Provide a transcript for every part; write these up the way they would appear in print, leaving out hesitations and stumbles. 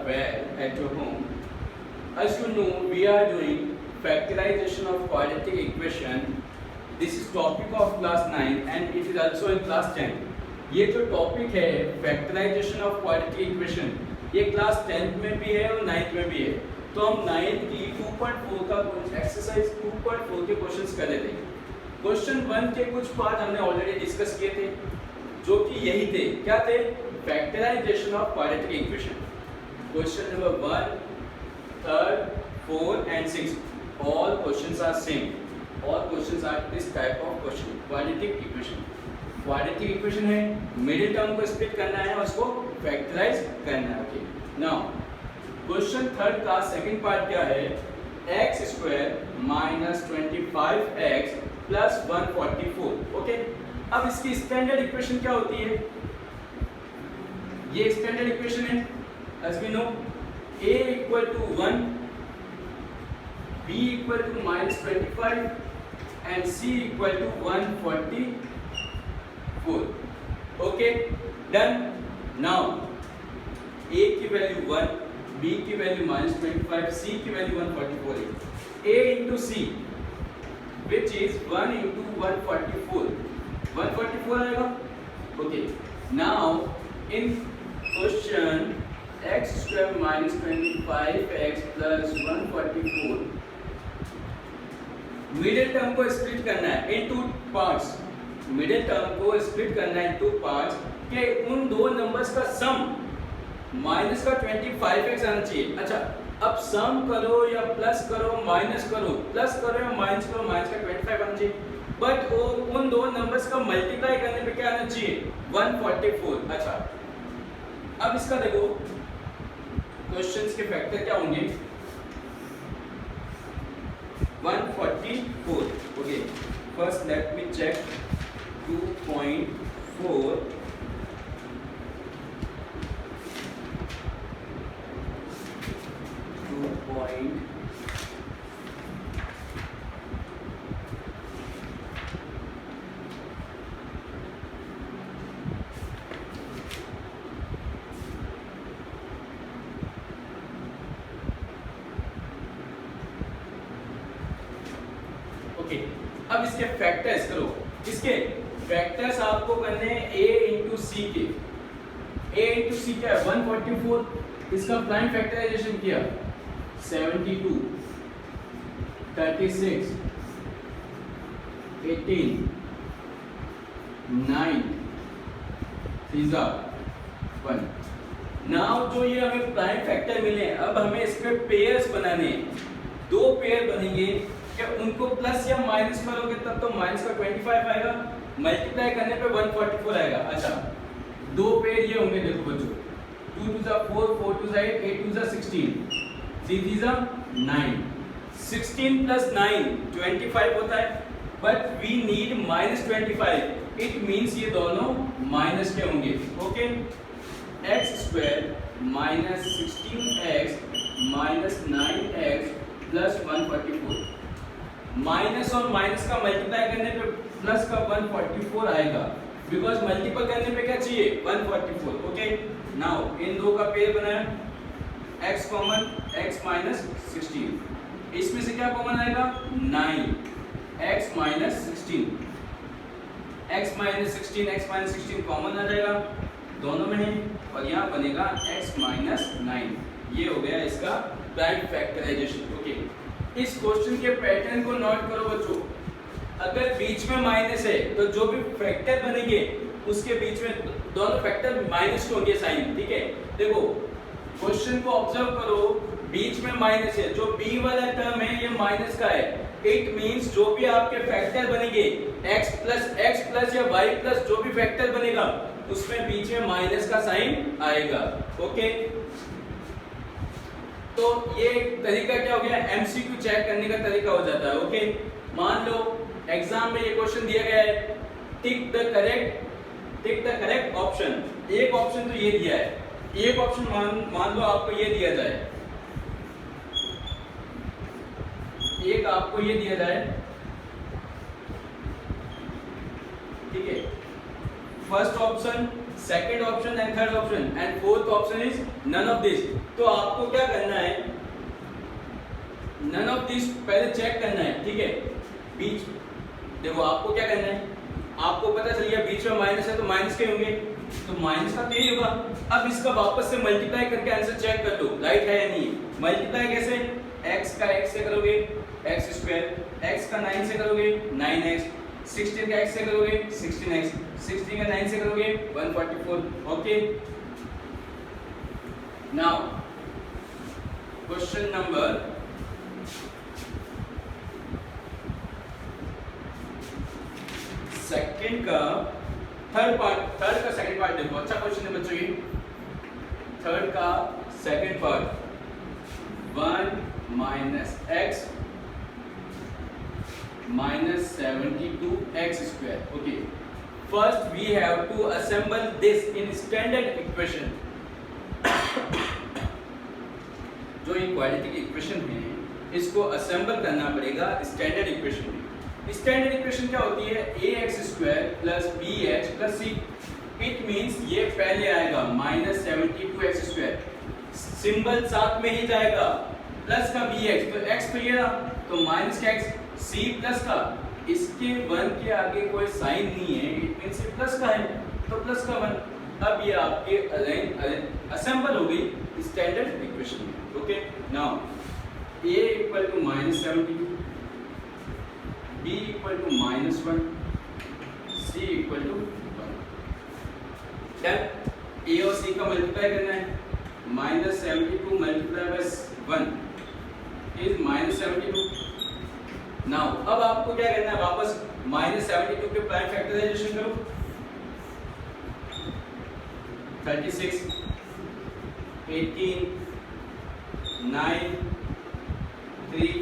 well at your home. As you know, we are doing factorization of quadratic equation. This is topic of class 9 and it is also in class 10. ये जो topic है factorisation of quadratic equation, ये class 10th में भी है और 9th में भी है. तो हम 9th की 2.4 का एक्सरसाइज 2.4 के क्वेश्चंस कर रहे थे. क्वेश्चन 1 के कुछ पार्ट हमने ऑलरेडी डिस्कस किए थे, जो कि यही थे. क्या थे? Factorization of quadratic equation. Question number 1, 3, 4 and 6 all questions are same. All questions are this type of question. Quadratic equation, quadratic equation है, मिडिल टर्म को स्प्लिट करना है और उसको फैक्टराइज करना है. ओके, नाउ क्वेश्चन 3 का सेकंड पार्ट क्या है? x square minus 25x plus 144. Okay, अब इसकी स्टैंडर्ड इक्वेशन क्या होती है? ये स्टैंडर्ड इक्वेशन है as we know, a equal to 1, b equal to minus 25 and c equal to 144. Okay, done. Now a की वैल्यू 1, b की वैल्यू minus 25, c की वैल्यू 144 है. a into c which is 1 into 144, 144 आएगा. Okay, now in question x square minus 25x plus 144, middle term को split करना है इन two parts. Middle term को split करना है इन टू पार्ट्स के उन दो नंबर्स का सम माइनस का 25x आना चाहिए. अच्छा, अब सम करो या प्लस करो, माइनस करो, प्लस करो या माइनस करो, माइनस का 25 आना चाहिए. बट वो उन दो नंबर्स का मल्टीप्लाई करने पे क्या आना चाहिए? 144. अच्छा, अब इसका देखो क्वेश्चंस के फैक्टर क्या होंगे? 144. Okay, first let me check 2.4 okay, अब इसके फैक्टर्स करो. इसके फैक्टर्स आपको करने हैं a इंटू सी के. a इंटू सी क्या है? 144. इसका प्राइम फैक्टराइजेशन किया 72, 36, 18, 9, 1. नाउ जो ये हमें प्राइम फैक्टर मिले, अब हमें इसके पेयर्स बनाने हैं. दो पेयर बनेंगे, क्या उनको प्लस या माइनस करोगे तब तो माइनस का 25 आएगा, मल्टीप्लाई करने पे 144 आएगा. अच्छा, दो पेयर ये होंगे. देखो बच्चों, 2 2 जा 4, 4 2 जा 8, 8 2 जा 16, 3 3 जा 9. 16 प्लस 9 25 होता है, but we need minus 25. It means ये दोनों माइनस के होंगे. Okay, x square minus 16x minus 9x plus 144. Minus और माइनस का मल्टीप्लाई करने पे प्लस का 144 आएगा, बिकॉज मल्टीपल करने पे क्या चाहिए? 144. ओके, नाउ इन दो का पेयर बनाया, x कॉमन, x माइनस 16. इसमें से क्या कॉमन आएगा? 9, x minus 16, x minus 16, x minus 16 common आ जाएगा दोनों में है, और यहाँ बनेगा x माइनस 9. ये हो गया इसका प्राइम फैक्टराइजेशन. ओके, इस क्वेश्चन के पैटर्न को नोट करो बच्चों. अगर बीच में माइनस है तो जो भी फैक्टर बनेंगे उसके बीच में दोनों फैक्टर माइनस के होंगे साइन. ठीक है, देखो क्वेश्चन को ऑब्जर्व करो. बीच में माइनस है, जो b वाला टर्म है ये माइनस का है. इट मींस जो भी आपके फैक्टर बनेंगे x प्लस या y प्लस जो भी फैक्टर बनेगा उसमें बीच में माइनस का साइन आएगा. ओके, तो ये तरीका क्या हो गया? एमसीक्यू चेक करने का तरीका हो जाता है. ओके, मान लो एग्जाम में ये क्वेश्चन दिया गया है, टिक द करेक्ट ऑप्शन. एक ऑप्शन तो ये दिया है, एक ऑप्शन मान लो आपको ये दिया जाए, एक आपको ये दिया जाए. ठीक है, first option, second option and third option, and fourth option is none of this. तो आपको क्या करना है, नन ऑफ दिस पहले चेक करना है, ठीक है। बीच देखो आपको क्या करना है, आपको पता चल गया बीच में माइनस है तो माइनस के होंगे, तो माइनस का क्या होगा। अब इसका वापस से मल्टीप्लाई करके आंसर चेक कर लो राइट है या नहीं। मल्टीप्लाई कैसे, x का x से करोगे x स्क्वायर, x का 9 से करोगे 9x, 16 का x से करोगे 16x, 16 का 9 से करोगे 144। Okay, now question number second का थर्ड का सेकंड पार्ट देखो, अच्छा क्वेश्चन है बच्चों ये। थर्ड का second part, 1 minus x minus 72x square. Okay, first we have to assemble this in standard equation. जो ये क्वाड्रेटिक इक्वेशन है इसको असेंबल करना पड़ेगा स्टैंडर्ड इक्वेशन में। स्टैंडर्ड इक्वेशन क्या होती है, ax square plus bx plus c। It means ये पहले आएगा माइनस 72x स्क्वायर, सिंबल साथ में ही जाएगा, प्लस का bx, तो x तो ये रहा, तो माइनस का x, c प्लस का, इसके 1 के आगे कोई साइन नहीं है, इट मींस ये प्लस का है, तो प्लस का 1। अब ये आपके असेंबल हो गई स्टैंडर्ड इक्वेशन में। Okay, now a equal to minus 72, b equal to minus 1, c equal to 1। Done, a और c का मल्टीप्लाई करना है, minus 72 multiply by 1 is minus 72। Now अब आपको क्या करना है, वापस माइनस 72 के प्राइम फैक्टराइजेशन करो, 36, 18, 9, 3,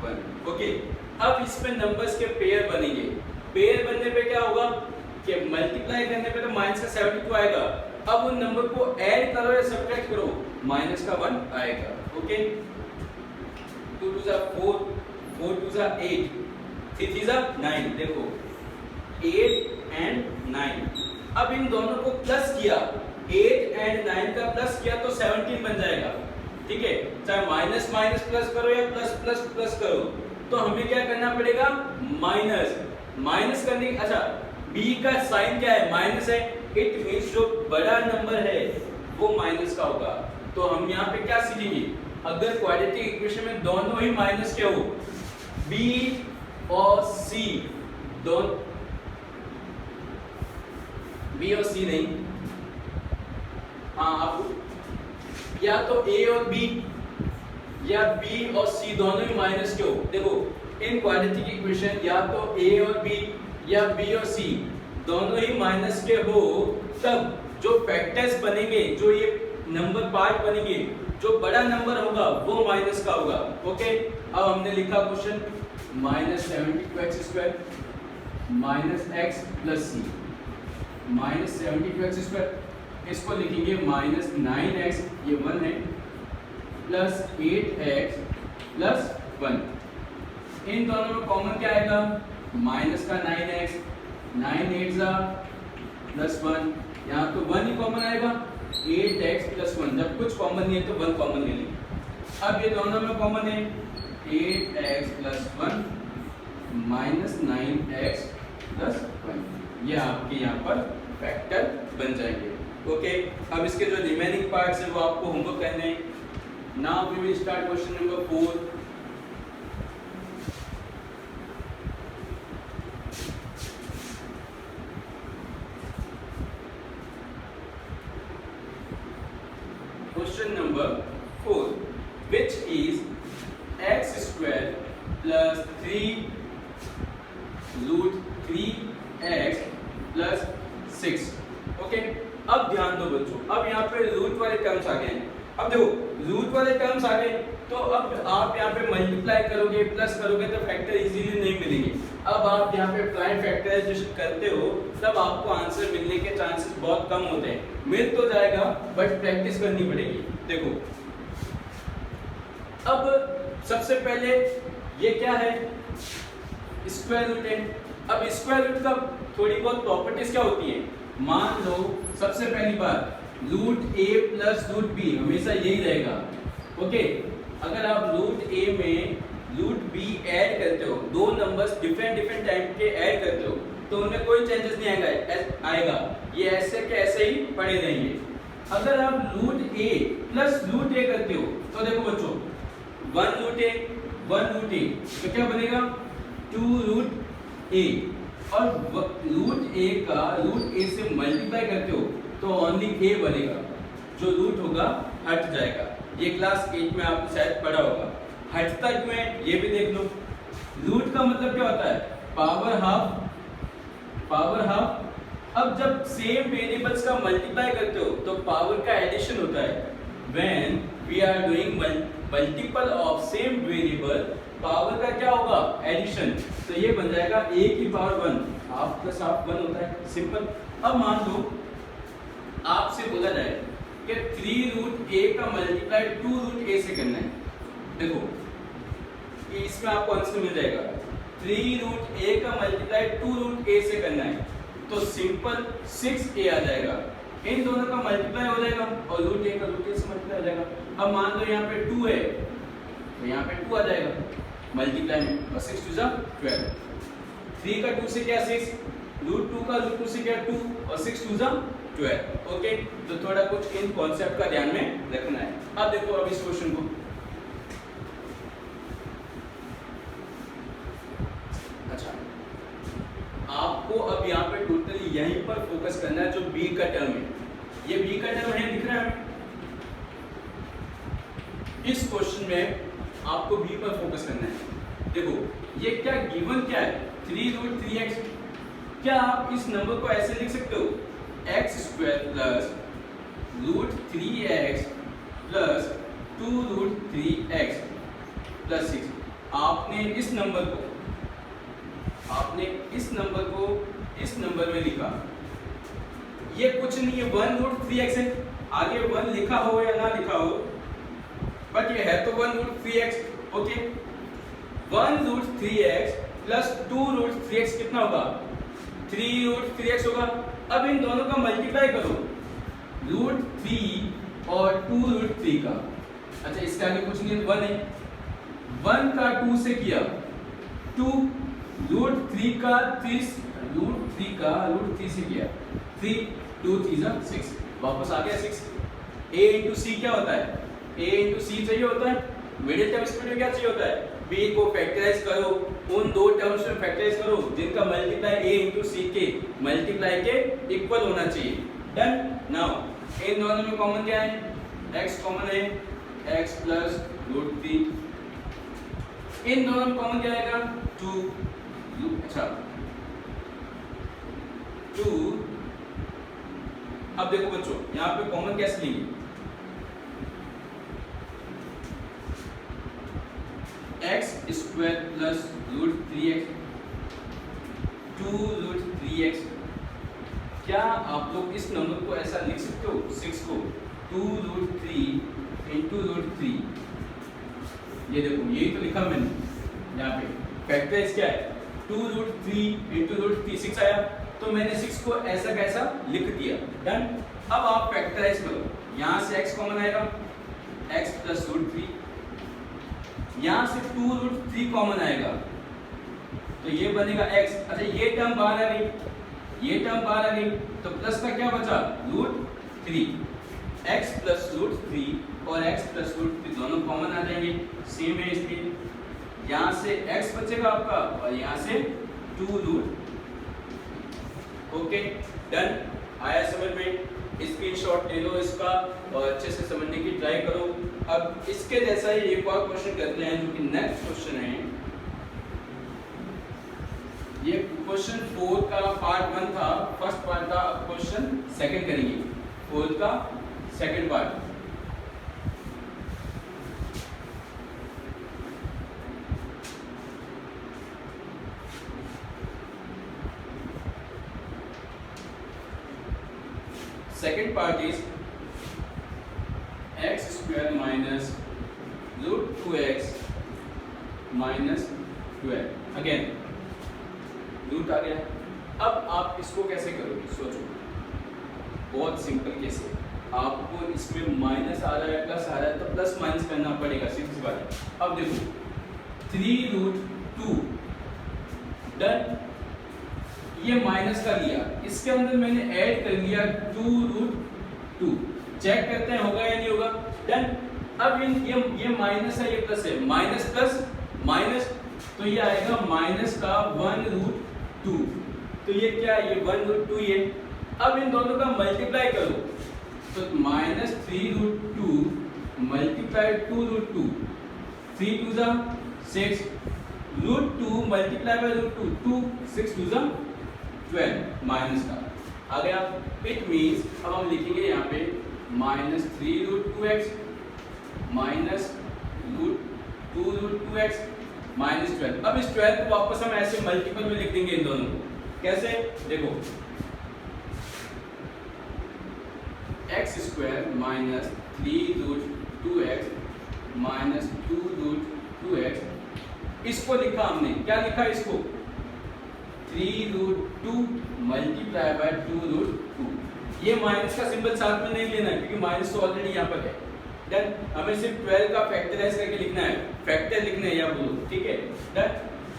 1। ओके, अब इसमें नंबर्स के पेयर बनेंगे। पेयर बनने पे क्या होगा कि मल्टीप्लाई करने पे तो माइनस का 72 आएगा, अब उन नंबर को ऐड करो या सब्ट्रैक्ट करो, माइनस का 1 आएगा। ओके, 2 2 जा 4, 4 2 जा 8, 3 3 जा 9। देखो 8 एंड 9, अब इन दोनों को प्लस किया, 8 एंड 9 का प्लस किया तो 17 बन जाएगा। ठीक है, चाहे माइनस माइनस प्लस करो या प्लस प्लस प्लस करो, तो हमें क्या करना पड़ेगा, माइनस माइनस करने। अच्छा, b का साइन क्या है, माइनस है, इट मींस जो बड़ा नंबर है वो माइनस का होगा। तो हम यहाँ पे क्या सीखेंगे, अगर क्वाड्रेटिक इक्वेशन में दोनों ही माइनस के हो, b और c दोनों, b और c नहीं, हाँ आप या तो a और b या b और c दोनों ही माइनस के हो। देखो इन क्वाड्रेटिक इक्वेशन या तो a और b या b और c दोनों ही माइनस के हो, तब जो फैक्टर्स बनेंगे, जो ये नंबर पार्ट बनेंगे, जो बड़ा नंबर होगा वो माइनस का होगा। ओके, अब हमने लिखा question minus 72x square minus x plus c, minus 72x square, इसको लिखेंगे माइनस 9x, ये 1 है, प्लस 8x प्लस 1। इन दोनों में कॉमन क्या आएगा, माइनस का 9x, 9 8 जा प्लस 1, यहाँ तो 1 ही कॉमन आएगा, 8x प्लस 1। जब कुछ कॉमन नहीं है तो 1 कॉमन ले लेंगे। अब ये दोनों में कॉमन है 8x plus 1 minus 9x plus 1, ये आपके यहाँ पर फैक्टर बन जाएंगे। ओके, अब इसके जो रिमेनिंग पार्ट्स है वो आपको होमवर्क करने हैं। Now we will start question number 4। Question number 4, which is x square plus 3 root 3x plus 6। Okay, अब ध्यान दो बच्चों, अब यहाँ पे रूट वाले टर्म्स आ गए हैं। अब देखो रूट वाले टर्म्स आ गए, तो अब आप यहाँ पे मल्टीप्लाई करोगे प्लस करोगे तो फैक्टर इजीली नहीं मिलेंगे। अब आप यहाँ पे प्राइम फैक्टराइजेशन करते हो तब आपको आंसर मिलने के चांसेस बहुत कम होते हैं। मिल तो जाएगा बट प्रैक्टिस करनी पड़ेगी। देखो अब सबसे पहले ये क्या है, स्क्वायर रूट है, अब स्क्वायर रूट का थोड़ी बहुत प्रॉपर्टीज क्या होती है, मान लो सबसे पहली बात रूट ए प्लस रूट बी हमेशा यही रहेगा। ओके, अगर आप रूट ए में रूट बी ऐड करते हो, दो नंबर्स डिफरेंट टाइप के ऐड करते हो, तो उनमें कोई चेंजेस नहीं आएगा, ये ऐसे के ऐसे ही पड़े रहेंगे। अगर आप रूट ए प्लस रूट ए करते हो तो देखो बच्चों, वन रूट ए तो क्या बनेगा, टू रूट ए, और रूट ए का रूट ए से मल्टीप्लाई करते हो तो ओनली ए बनेगा, जो रूट होगा हट जाएगा। ये क्लास 8 में आपने शायद पढ़ा होगा। हटता क्यों है ये भी देख लो। रूट का मतलब क्या होता है, पावर हाफ। अब जब सेम वेरिएबल्स का मल्टीप्लाई करते हो तो पावर का एडिशन होता है। When we are doing multiple of same variable, power का क्या होगा, एडिशन। तो ये बन जाएगा a की पावर 1, हाफ प्लस हाफ 1 होता है, सिंपल। अब मान लो आपसे बोला जाए कि 3 रूट a का मल्टीप्लाई 2 रूट a से करना है, देखो कि इसमें आपको आंसर मिल जाएगा 3 रूट a का मल्टीप्लाई 2 रूट a से करना है, तो सिंपल 6a आ जाएगा। इन दोनों का मल्टीप्लाई हो जाएगा और रूट a का रूट a से मल्टीप्लाई हो जाएगा। अब मान लो यहाँ पे 2 है तो यहाँ पे 2 आ जाएगा मल्टीप्लाई में, और 6 2 12। 3 का 2 से क्या 6, रूट 2 का रूट 2 से क्या 2, और 6 2 12। ओके, तो थोड़ा कुछ इन कॉन्सेप्ट का ध्यान में रखना है। अब देखो अब इस क्वेश्चन को, अच्छा आपको अब यहाँ पे टोटली यहीं पर फोकस करना है, जो बी का टर्म है, ये बी का टर्म है, दिख रहा है। इस क्वेश्चन में आपको बी पर फोकस करना है। देखो ये क्या गिवन क्या है, 3 रूट 3x। क्या आप इस नंबर को ऐसे लिख सकते हो, x square plus root 3x plus 2 root 3x plus 6। आपने इस नंबर को इस नंबर में लिखा, ये कुछ नहीं है, 1 रूट 3x है, आगे 1 लिखा हो या ना लिखा हो, बट ये है तो 1 root 3x। Okay, 1 root 3x plus 2 root 3x कितना होगा, 3 रूट 3x होगा। अब इन दोनों का मल्टीप्लाई करो, रूट 3 और 2 रूट 3 का। अच्छा इसके आगे कुछ नहीं, 1 है, 1 का 2 से किया 2, रूट 3 का रूट 3 से किया 3, 2 3 6, वापस आ गया 6। a इंटू सी क्या होता है, a इंटू सी चाहिए होता है, मिडिल टर्म स्पीड में क्या चाहिए होता है, b को फैक्टराइज करो, उन दो टर्म्स में फैक्टराइज करो जिनका मल्टीप्लाई a इंटू सी के मल्टीप्लाई के इक्वल होना चाहिए। डन। नाउ इन दोनों में कॉमन क्या है, x कॉमन है, x प्लस रूट 3। इन दोनों में कॉमन क्या आएगा, 2। अच्छा 2। अब देखो बच्चों यहाँ पे कॉमन कैसे लेंगे, x square plus root 3x 2 root 3x। क्या आप लोग इस नंबर को ऐसा लिख सकते हो, 6 को 2 रूट 3 इंटू रूट 3। ये देखो यही तो लिखा मैंने यहाँ पे, फैक्टराइज क्या है, 2 रूट 3 इंटू रूट 3 6 आया, तो मैंने 6 को ऐसा कैसा लिख दिया। डन। अब आप फैक्टराइज करो, यहाँ से x कॉमन आएगा, x प्लस रूट 3, यहाँ से 2 रूट 3 कॉमन आएगा तो ये बनेगा x। अच्छा ये टर्म बाहर आ गई, ये टर्म बाहर आ गई, तो प्लस का क्या बचा, रूट 3, x प्लस रूट 3 और x प्लस रूट 3 दोनों कॉमन आ जाएंगे, सेम है इसलिए यहाँ से x बचेगा आपका और यहाँ से 2 रूट। Okay done. आया समझ में, स्क्रीनशॉट ले लो इसका और अच्छे से समझने की ट्राई करो। अब इसके जैसा ही एक और क्वेश्चन करते हैं जो कि नेक्स्ट क्वेश्चन है। ये क्वेश्चन 4 का पार्ट 1 था, फर्स्ट पार्ट था, अब क्वेश्चन सेकंड करेंगे, 4 का second part. Second part is x square minus root 2x minus 12. Again, root आ गया। अब आप इसको कैसे करोगे, सोचो, बहुत सिंपल कैसे, आपको इसमें माइनस आ रहा है प्लस आ रहा है तो प्लस माइनस करना पड़ेगा, सीधी सी बात है। अब देखो 3√2 डन, ये माइनस का लिया, इसके अंदर मैंने ऐड कर लिया 2√2, चेक करते हैं होगा या नहीं होगा, डन। अब ये माइनस है, ये प्लस है, माइनस प्लस माइनस, तो ये आएगा माइनस का 1√2, तो ये क्या है, ये 1√2 ये। अब इन दोनों का मल्टीप्लाई करो, तो माइनस 3√2 मल्टीप्लाई 2√2, 3 2 जा 6, √2 मल्टीप्लाई बाय √2, 2 6 2 जा 12 माइनस का आ गया। इट मीन्स अब हम लिखेंगे यहाँ पे minus 3√2x minus √2√2x minus 12। अब इस 12 को वापस हम ऐसे मल्टीपल में लिख देंगे इन दोनों को, कैसे, देखो x² minus 3√2x minus 2√2x, इसको लिखा हमने, क्या लिखा इसको, 3√2 मल्टीप्लाई बाय 2√2। ये माइनस का सिंबल साथ में नहीं लेना है क्योंकि माइनस तो ऑलरेडी यहाँ पर है। डन, हमें सिर्फ 12 का फैक्टराइज करके लिखना है, फैक्टर लिखना है या बोलो, ठीक है, डन।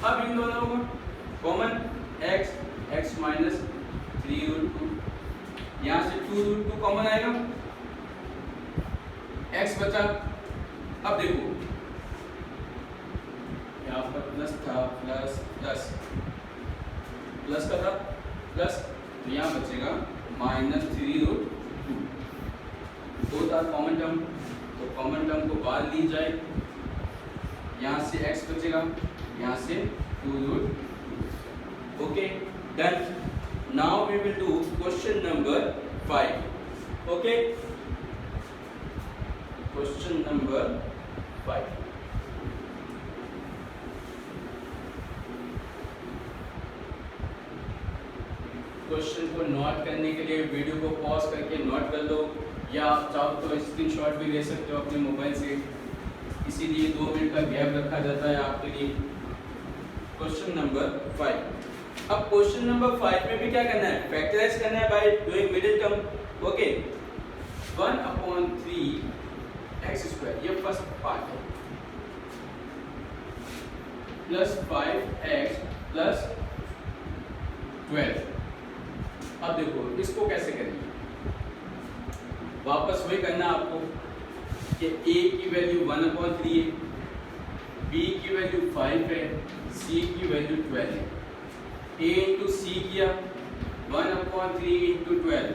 अब इन दोनों को कॉमन x माइनस 3√2, यहाँ से 2√2 कॉमन आएगा, x बचा। अब देखो यहाँ पर प्लस था, प्लस प्लस प्लस का था प्लस, तो यहाँ बचेगा माइनस 3√2, दो था कॉमन टर्म, तो कॉमन टर्म को बाहर ली जाए, यहाँ से x बचेगा, यहाँ से 2√2। Okay done. Now we will do question number 5। Okay, question number 5। Question को नोट करने के लिए वीडियो को पॉज करके नोट कर लो, या आप चाहो तो स्क्रीनशॉट भी ले सकते हो अपने मोबाइल से, इसीलिए 2 मिनट का गैप रखा जाता है आपके लिए। Question number 5। अब क्वेश्चन नंबर 5 में भी क्या करना है, फैक्टराइज करना है by doing middle term. Okay, 1/3 x², ये फर्स्ट पार्ट है, प्लस 5x प्लस 12। अब देखो इसको कैसे करेंगे, वापस वही करना आपको कि a की वैल्यू 1/3 है, b की वैल्यू 5 है, c की वैल्यू 12 है। a इंटू सी किया 1/3 इंटू 12,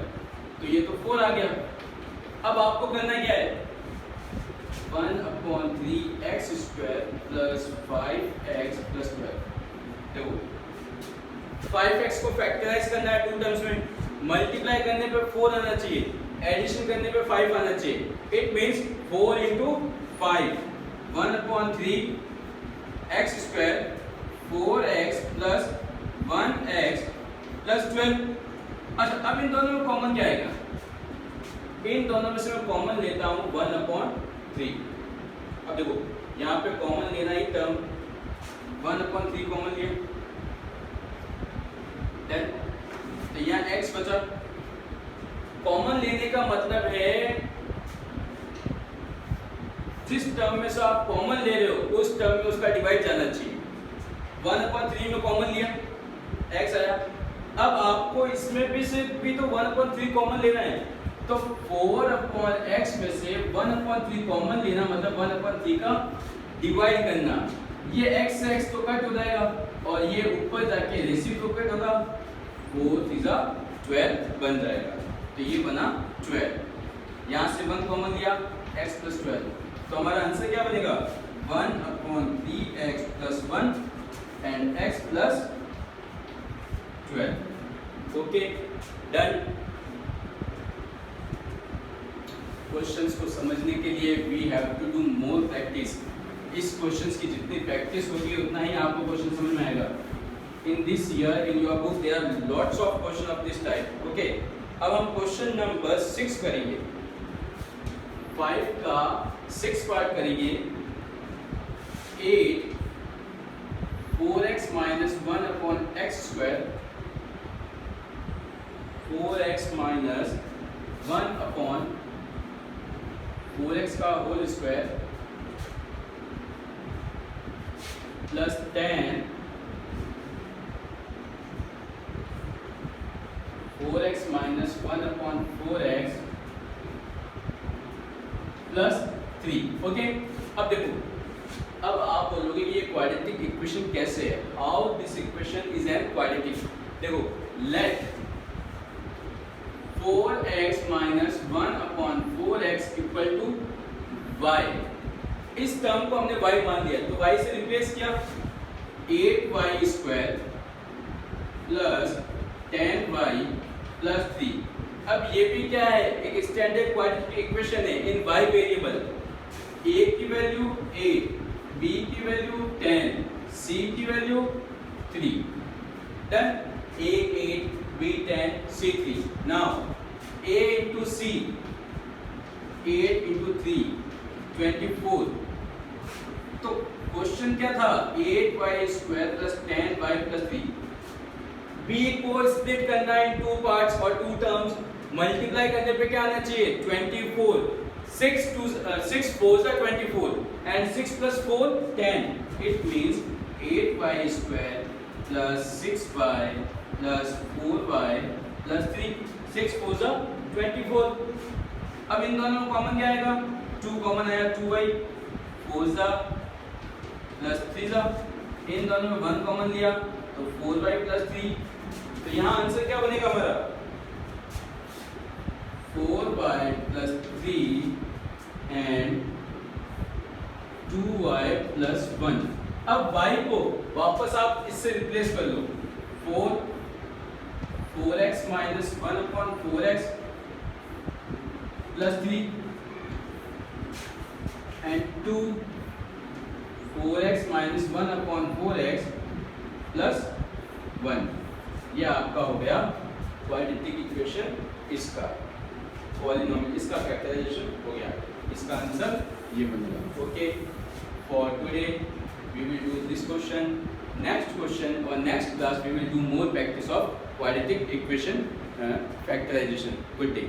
तो ये तो 4 आ गया। अब आपको करना क्या है, 1/3 x² प्लस 5x प्लस 12। देखो 5x को फैक्टराइज करना है 2 टर्म्स में, मल्टीप्लाई करने पे 4 आना चाहिए, एडिशन करने पे 5 आना चाहिए। It means 4 into 5, 1/3 x² 4x plus 1x plus 12। अच्छा, अब इन दोनों में कॉमन क्या आएगा, इन दोनों में से मैं कॉमन लेता हूँ 1/3। अब देखो यहाँ पे कॉमन लेना ही टर्म 1/3 कॉमन लिया, तो यहाँ x बचा। कॉमन लेने का मतलब है जिस टर्म में से आप कॉमन ले रहे हो उस टर्म में उसका डिवाइड जाना चाहिए। 1/3 में कॉमन लिया, x आया। अब आपको इसमें भी से भी तो 1/3 कॉमन लेना है, तो 4/x में से 1/3 कॉमन लेना मतलब 1/3 का डिवाइड करना। ये x तो कट हो जाएगा और ये ऊपर जाके रेसिप्रोकेट होगा, 4 3 12 बन जाएगा, तो ये बना 12। यहाँ से 1 कॉमन लिया, x प्लस 12, तो हमारा आंसर क्या बनेगा 1/3x plus 1 and x plus 12। Okay done. Questions को समझने के लिए we have to do more practice. इस क्वेश्चंस की जितनी प्रैक्टिस होगी उतना ही आपको क्वेश्चन समझ में आएगा। In this year in your book there are lots of question of this type. Okay, अब हम क्वेश्चन नंबर 6 करेंगे। 5 का 6 पार्ट करेंगे, 8 4x minus 1 upon x square, 4x minus 1 upon 4x का whole square plus 10 4x minus 1 upon 4x plus 3। Okay, अब देखो, अब आप बोलोगे कि ये क्वाड्रेटिक इक्वेशन कैसे है, how this equation is an quadratic. देखो, let 4x minus 1 upon 4x equal to y, इस टर्म को हमने y मान दिया तो y से रिप्लेस किया, 8y square plus 10y plus 3। अब ये भी क्या है, एक स्टैंडर्ड क्वाड्रेटिक इक्वेशन है इन y वेरिएबल। a की वैल्यू 8, b की वैल्यू 10, c की value 3। Done, a 8, b 10, c 3। Now a into c, 8 into 3 24। तो क्वेश्चन क्या था, 8y square plus 10y plus 3। b को स्प्लिट करना है इन टू पार्ट्स और टू टर्म्स, मल्टीप्लाई करने पे क्या आना चाहिए 24। 6 4s are 24 and 6 plus 4 10। It means 8y square plus 6y plus 4y plus 3। 6 4s are 24। अब इन दोनों में कॉमन क्या आएगा, 2 कॉमन आया, 2y 4s are plus 3s are। इन दोनों में 1 कॉमन लिया तो 4y plus 3। तो यहाँ आंसर क्या बनेगा हमारा, 4y plus 3 and 2y plus 1। अब y को वापस आप इससे रिप्लेस कर लो, 4x minus 1 upon 4x plus 3 and 2 4x minus 1 upon 4x plus 1। ये आपका हो गया क्वाड्रेटिक इक्वेशन, इसका पॉलिनोमियल, इसका फैक्टराइजेशन हो गया, इसका आंसर ये बनेगा। Okay, for today we will do this question. Next question और next class we will do more practice of quadratic equation factorisation. Good day.